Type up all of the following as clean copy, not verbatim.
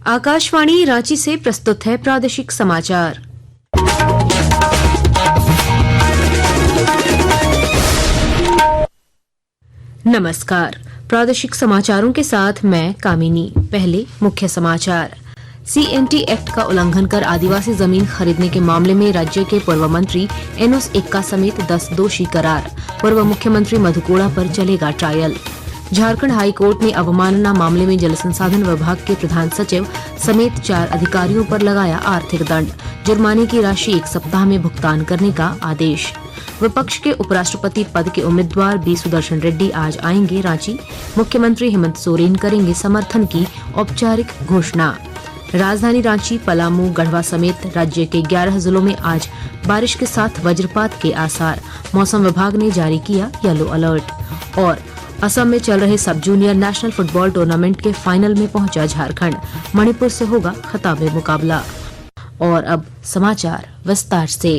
आकाशवाणी रांची से प्रस्तुत है प्रादेशिक समाचार। नमस्कार, प्रादेशिक समाचारों के साथ मैं कामिनी। पहले मुख्य समाचार। सीएनटी एक्ट का उल्लंघन कर आदिवासी जमीन खरीदने के मामले में राज्य के पूर्व मंत्री एनोस एक्का समेत 10 दोषी करार। पूर्व मुख्यमंत्री मधु कोड़ा पर चलेगा ट्रायल। झारखंड हाई कोर्ट ने अवमानना मामले में जल संसाधन विभाग के प्रधान सचिव समेत 4 अधिकारियों पर लगाया आर्थिक दंड। जुर्माने की राशि 1 सप्ताह में भुगतान करने का आदेश। विपक्ष के उपराष्ट्रपति पद के उम्मीदवार बी सुदर्शन रेड्डी आज आएंगे रांची। मुख्यमंत्री हेमंत सोरेन करेंगे समर्थन की औपचारिक घोषणा। राजधानी रांची, पलामू, गढ़वा समेत राज्य के 11 जिलों में आज बारिश के साथ वज्रपात के आसार। मौसम विभाग ने जारी किया येलो अलर्ट। और असम में चल रहे सब जूनियर नेशनल फुटबॉल टूर्नामेंट के फाइनल में पहुंचा झारखंड। मणिपुर से होगा खिताबी मुकाबला। और अब समाचार विस्तार से।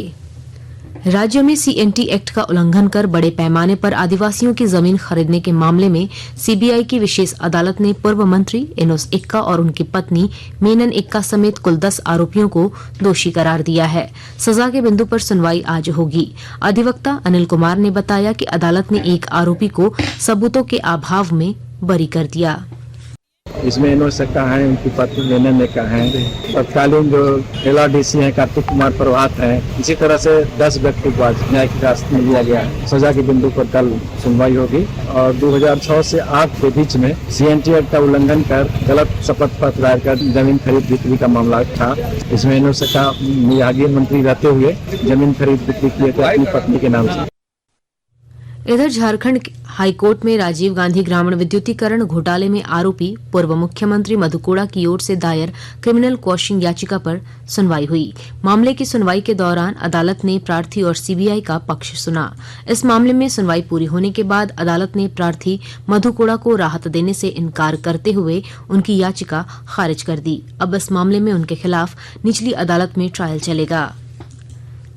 राज्य में सीएनटी एक्ट का उल्लंघन कर बड़े पैमाने पर आदिवासियों की जमीन खरीदने के मामले में सीबीआई की विशेष अदालत ने पूर्व मंत्री एनोस एक्का और उनकी पत्नी मेनन एक्का समेत कुल 10 आरोपियों को दोषी करार दिया है। सजा के बिंदु पर सुनवाई आज होगी। अधिवक्ता अनिल कुमार ने बताया कि अदालत ने एक आरोपी को सबूतों के अभाव में बरी कर दिया। इसमें एनोस एक्का है, उनकी पत्नी मेनन एक्का है, तत्कालीन जो LRDC है कार्तिक कुमार प्रभात है। इसी तरह से 10 व्यक्ति को आज न्याय की रास्ते में लिया गया है। सजा के बिंदु पर कल सुनवाई होगी। और 2006 से 8 के बीच में सीएनटी एक्ट का उल्लंघन कर गलत शपथ पत्र दायर कर जमीन खरीद बिक्री का मामला था। इसमें एनोस एक्का आगे मंत्री रहते हुए जमीन खरीद बिक्री किए थे अपनी पत्नी के नाम से। इधर झारखंड हाईकोर्ट में राजीव गांधी ग्रामीण विद्युतीकरण घोटाले में आरोपी पूर्व मुख्यमंत्री मधु कोड़ा की ओर से दायर क्रिमिनल क्वॉशिंग याचिका पर सुनवाई हुई। मामले की सुनवाई के दौरान अदालत ने प्रार्थी और सीबीआई का पक्ष सुना। इस मामले में सुनवाई पूरी होने के बाद अदालत ने प्रार्थी मधु कोड़ा को राहत देने से इनकार करते हुए उनकी याचिका खारिज कर दी। अब इस मामले में उनके खिलाफ निचली अदालत में ट्रायल चलेगा।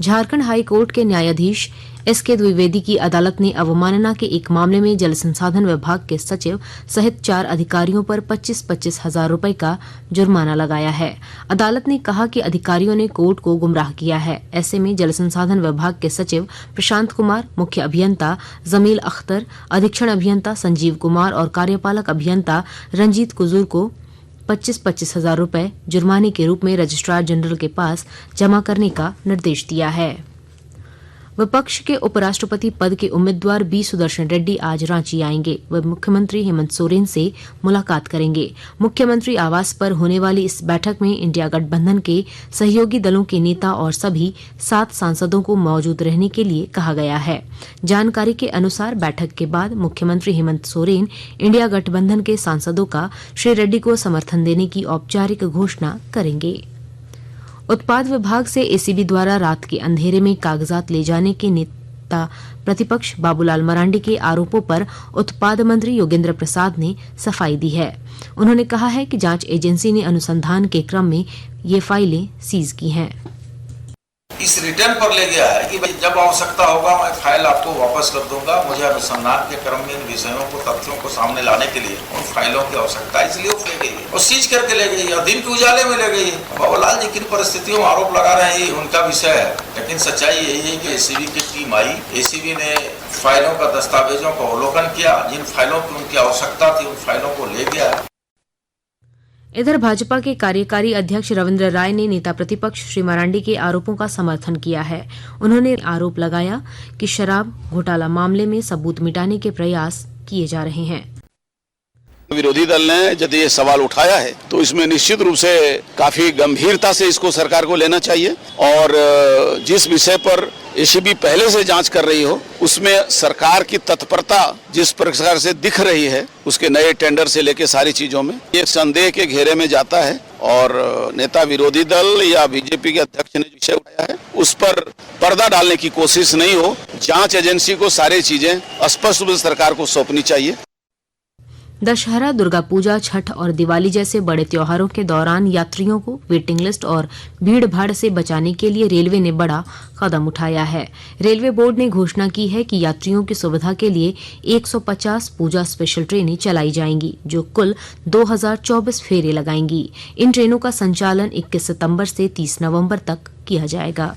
झारखंड हाई कोर्ट के न्यायाधीश एसके द्विवेदी की अदालत ने अवमानना के एक मामले में जल संसाधन विभाग के सचिव सहित 4 अधिकारियों पर 25-25 हजार रुपए का जुर्माना लगाया है। अदालत ने कहा कि अधिकारियों ने कोर्ट को गुमराह किया है। ऐसे में जल संसाधन विभाग के सचिव प्रशांत कुमार, मुख्य अभियंता जमील अख्तर, अधीक्षण अभियंता संजीव कुमार और कार्यपालक अभियंता रंजीत कुजूर को 25-25 हजार रुपए जुर्माने के रूप में रजिस्ट्रार जनरल के पास जमा करने का निर्देश दिया है। विपक्ष के उपराष्ट्रपति पद के उम्मीदवार बी सुदर्शन रेड्डी आज रांची आएंगे। वे मुख्यमंत्री हेमंत सोरेन से मुलाकात करेंगे। मुख्यमंत्री आवास पर होने वाली इस बैठक में इंडिया गठबंधन के सहयोगी दलों के नेता और सभी 7 सांसदों को मौजूद रहने के लिए कहा गया है। जानकारी के अनुसार बैठक के बाद मुख्यमंत्री हेमंत सोरेन इंडिया गठबंधन के सांसदों का श्री रेड्डी को समर्थन देने की औपचारिक घोषणा करेंगे। उत्पाद विभाग से एसीबी द्वारा रात के अंधेरे में कागजात ले जाने के नेता प्रतिपक्ष बाबूलाल मरांडी के आरोपों पर उत्पाद मंत्री योगेंद्र प्रसाद ने सफाई दी है। उन्होंने कहा है कि जांच एजेंसी ने अनुसंधान के क्रम में ये फाइलें सीज की हैं। इस रिटर्न पर ले गया है कि भाई जब आवश्यकता होगा मैं फाइल आपको वापस कर दूंगा। मुझे अनुसंधान के क्रम में इन विषयों को, तथ्यों को सामने लाने के लिए उन फाइलों की आवश्यकता है, इसलिए वो ले गई है और सीज करके ले गई है। दिन के उजाले में ले गई है। बाबूलाल जी किन परिस्थितियों में आरोप लगा रहे हैं उनका विषय है, लेकिन सच्चाई यही है कि एसीबी की टीम आई, एसीबी ने फाइलों का, दस्तावेजों का अवलोकन किया। जिन फाइलों की उनकी आवश्यकता थी उन फाइलों को ले गया। इधर भाजपा के कार्यकारी अध्यक्ष रविंद्र राय ने नेता प्रतिपक्ष श्री मरांडी के आरोपों का समर्थन किया है। उन्होंने आरोप लगाया कि शराब घोटाला मामले में सबूत मिटाने के प्रयास किए जा रहे हैं। विरोधी दल ने यदि ये सवाल उठाया है तो इसमें निश्चित रूप से काफी गंभीरता से इसको सरकार को लेना चाहिए और जिस विषय पर एसीबी पहले से जांच कर रही हो उसमें सरकार की तत्परता जिस प्रकार से दिख रही है, उसके नए टेंडर से लेके सारी चीजों में ये संदेह के घेरे में जाता है। और नेता विरोधी दल या बीजेपी के अध्यक्ष ने विषय उठाया है उस पर पर्दा डालने की कोशिश नहीं हो। जांच एजेंसी को सारी चीजें स्पष्ट रूप से सरकार को सौंपनी चाहिए। दशहरा, दुर्गा पूजा, छठ और दिवाली जैसे बड़े त्योहारों के दौरान यात्रियों को वेटिंग लिस्ट और भीड़ भाड़ से बचाने के लिए रेलवे ने बड़ा कदम उठाया है। रेलवे बोर्ड ने घोषणा की है कि यात्रियों की सुविधा के लिए 150 पूजा स्पेशल ट्रेनें चलाई जाएंगी, जो कुल 2024 फेरे लगाएंगी। इन ट्रेनों का संचालन 21 सितंबर से 30 नवंबर तक किया जाएगा।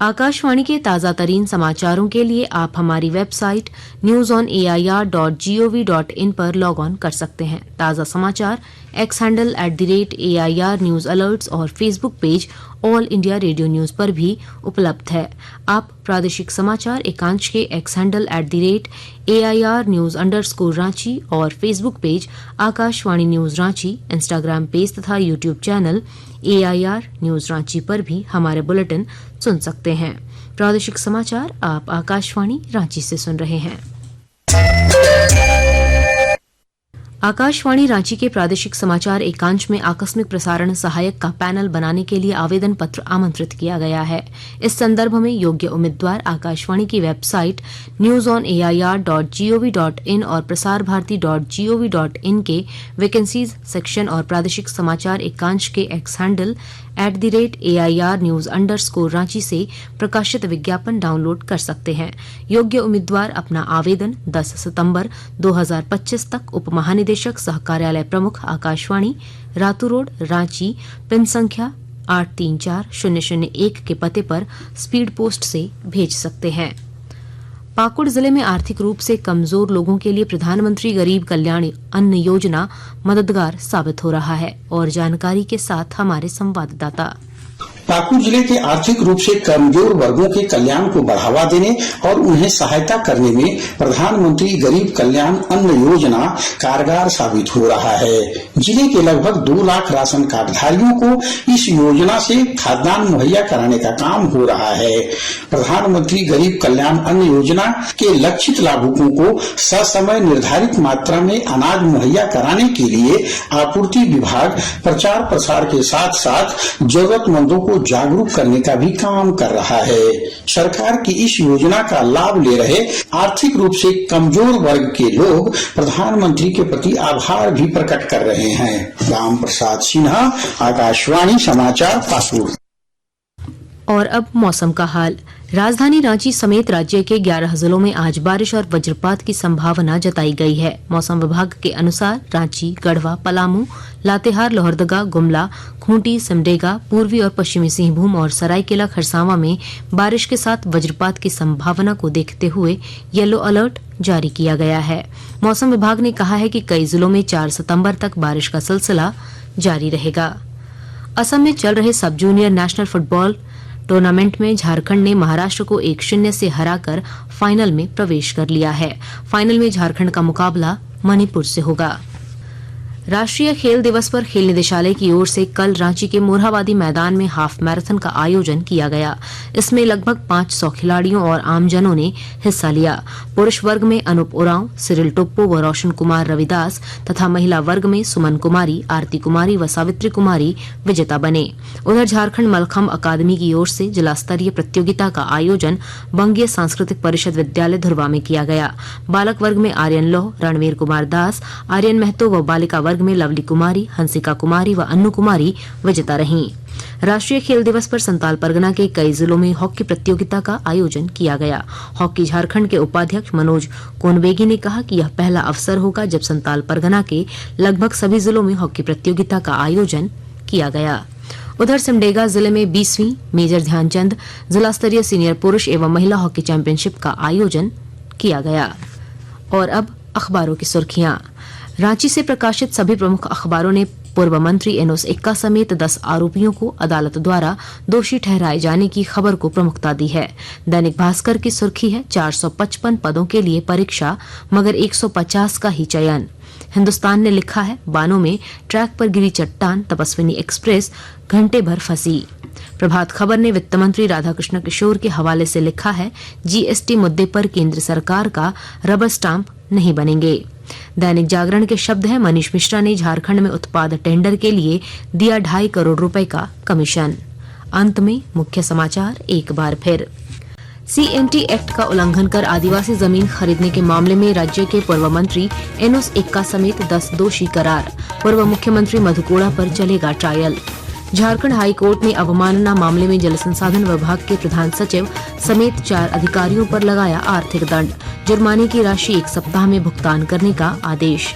आकाशवाणी के ताजा तरीन समाचारों के लिए आप हमारी वेबसाइट newsonair.gov.in पर लॉग ऑन कर सकते हैं। ताजा समाचार X handle @AIR news alerts और Facebook page All India Radio news पर भी उपलब्ध है। आप प्रादेशिक समाचार एकांश के एक्स हैंडल @AIR न्यूज _रांची और Facebook page Akashvani news Ranchi, Instagram page तथा YouTube channel AIR news Ranchi पर भी हमारे बुलेटिन सुन सकते हैं। प्रादेशिक समाचार आप आकाशवाणी रांची से सुन रहे हैं। आकाशवाणी रांची के प्रादेशिक समाचार एकांश में आकस्मिक प्रसारण सहायक का पैनल बनाने के लिए आवेदन पत्र आमंत्रित किया गया है। इस संदर्भ में योग्य उम्मीदवार आकाशवाणी की वेबसाइट newsonair.gov.in और प्रसारभारती.gov.in के वैकेंसीज सेक्शन और प्रादेशिक समाचार एकांश के X handle @AIR news _Ranchi से प्रकाशित विज्ञापन डाउनलोड कर सकते हैं। योग्य उम्मीदवार अपना आवेदन 10 सितंबर 2025 तक उप महानिदेशक सह कार्यालय प्रमुख आकाशवाणी, रातू रोड, रांची, पिन संख्या 834001 के पते पर स्पीड पोस्ट से भेज सकते हैं। पाकुड़ जिले में आर्थिक रूप से कमजोर लोगों के लिए प्रधानमंत्री गरीब कल्याण अन्न योजना मददगार साबित हो रहा है। और जानकारी के साथ हमारे संवाददाता। पाकुड़ जिले के आर्थिक रूप से कमजोर वर्गों के कल्याण को बढ़ावा देने और उन्हें सहायता करने में प्रधानमंत्री गरीब कल्याण अन्न योजना कारगर साबित हो रहा है। जिले के लगभग 2 लाख राशन कार्डधारियों को इस योजना से खाद्यान्न मुहैया कराने का काम हो रहा है। प्रधानमंत्री गरीब कल्याण अन्न योजना के लक्षित लाभुकों को ससमय निर्धारित मात्रा में अनाज मुहैया कराने के लिए आपूर्ति विभाग प्रचार प्रसार के साथ साथ जरूरतमंदों को जागरूक करने का भी काम कर रहा है। सरकार की इस योजना का लाभ ले रहे आर्थिक रूप से कमजोर वर्ग के लोग प्रधानमंत्री के प्रति आभार भी प्रकट कर रहे हैं। राम प्रसाद सिन्हा, आकाशवाणी समाचार, पाकुड़। और अब मौसम का हाल। राजधानी रांची समेत राज्य के 11 जिलों में आज बारिश और वज्रपात की संभावना जताई गई है। मौसम विभाग के अनुसार रांची, गढ़वा, पलामू, लातेहार, लोहरदगा, गुमला, खूंटी, सिमडेगा, पूर्वी और पश्चिमी सिंहभूम और सरायकेला खरसावां में बारिश के साथ वज्रपात की संभावना को देखते हुए येलो अलर्ट जारी किया गया है। मौसम विभाग ने कहा है कि कई जिलों में 4 सितंबर तक बारिश का सिलसिला जारी रहेगा। असम में चल रहे सब जूनियर नेशनल फुटबॉल टूर्नामेंट में झारखंड ने महाराष्ट्र को 1-0 से हराकर फाइनल में प्रवेश कर लिया है। फाइनल में झारखंड का मुकाबला मणिपुर से होगा। राष्ट्रीय खेल दिवस पर खेल निदेशालय की ओर से कल रांची के मोरहाबादी मैदान में हाफ मैराथन का आयोजन किया गया। इसमें लगभग 500 खिलाड़ियों और आमजनों ने हिस्सा लिया। पुरुष वर्ग में अनूप उरांव, सिरिल टोप्पो व रोशन कुमार रविदास तथा महिला वर्ग में सुमन कुमारी, आरती कुमारी व सावित्री कुमारी विजेता बने। उधर झारखंड मलखम्ब अकादमी की ओर से जिला स्तरीय प्रतियोगिता का आयोजन बंगीय सांस्कृतिक परिषद विद्यालय धुरवा में किया गया। बालक वर्ग में आर्यन लोह, रणवीर कुमार दास, आर्यन महतो व बालिका वर्ग में लवली कुमारी, हंसिका कुमारी व अन्नू कुमारी विजेता रहीं। राष्ट्रीय खेल दिवस पर संताल परगना के कई जिलों में हॉकी प्रतियोगिता का आयोजन किया गया। हॉकी झारखंड के उपाध्यक्ष मनोज कोनवेगी ने कहा कि यह पहला अवसर होगा जब संताल परगना के लगभग सभी जिलों में हॉकी प्रतियोगिता का आयोजन किया गया। उधर सिमडेगा जिले में 20वीं मेजर ध्यानचंद जिला स्तरीय सीनियर पुरुष एवं महिला हॉकी चैंपियनशिप का आयोजन किया गया। और अब अखबारों की सुर्खियां। रांची से प्रकाशित सभी प्रमुख अखबारों ने पूर्व मंत्री एनोस एक्का समेत 10 आरोपियों को अदालत द्वारा दोषी ठहराए जाने की खबर को प्रमुखता दी है। दैनिक भास्कर की सुर्खी है 455 पदों के लिए परीक्षा मगर 150 का ही चयन। हिंदुस्तान ने लिखा है बानों में ट्रैक पर गिरी चट्टान, तपस्विनी एक्सप्रेस घंटे भर फंसी। प्रभात खबर ने वित्त मंत्री राधाकृष्ण किशोर के हवाले से लिखा है जीएसटी मुद्दे पर केंद्र सरकार का रबर स्टाम्प नहीं बनेंगे। दैनिक जागरण के शब्द हैं मनीष मिश्रा ने झारखंड में उत्पाद टेंडर के लिए दिया 2.5 करोड़ रुपए का कमीशन। अंत में मुख्य समाचार एक बार फिर। CNT एक्ट का उल्लंघन कर आदिवासी जमीन खरीदने के मामले में राज्य के पूर्व मंत्री एनोस एक्का समेत 10 दोषी करार। पूर्व मुख्यमंत्री मधु कोड़ा पर चलेगा ट्रायल। झारखंड हाई कोर्ट ने अवमानना मामले में जल संसाधन विभाग के प्रधान सचिव समेत 4 अधिकारियों पर लगाया आर्थिक दंड। जुर्माने की राशि 1 सप्ताह में भुगतान करने का आदेश।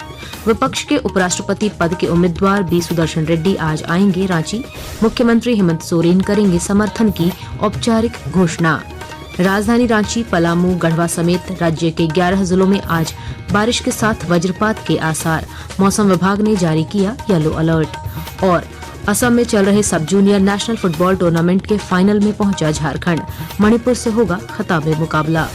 विपक्ष के उपराष्ट्रपति पद के उम्मीदवार बी सुदर्शन रेड्डी आज आएंगे रांची। मुख्यमंत्री हेमंत सोरेन करेंगे समर्थन की औपचारिक घोषणा। राजधानी रांची, पलामू, गढ़वा समेत राज्य के 11 जिलों में आज बारिश के साथ वज्रपात के आसार। मौसम विभाग ने जारी किया येलो अलर्ट। और असम में चल रहे सब जूनियर नेशनल फुटबॉल टूर्नामेंट के फाइनल में पहुंचा झारखंड। मणिपुर से होगा खिताबी मुकाबला।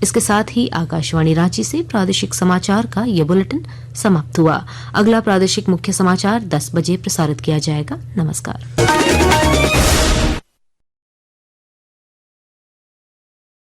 इसके साथ ही आकाशवाणी रांची से प्रादेशिक समाचार का ये बुलेटिन समाप्त हुआ। अगला प्रादेशिक मुख्य समाचार 10 बजे प्रसारित किया जाएगा। नमस्कार।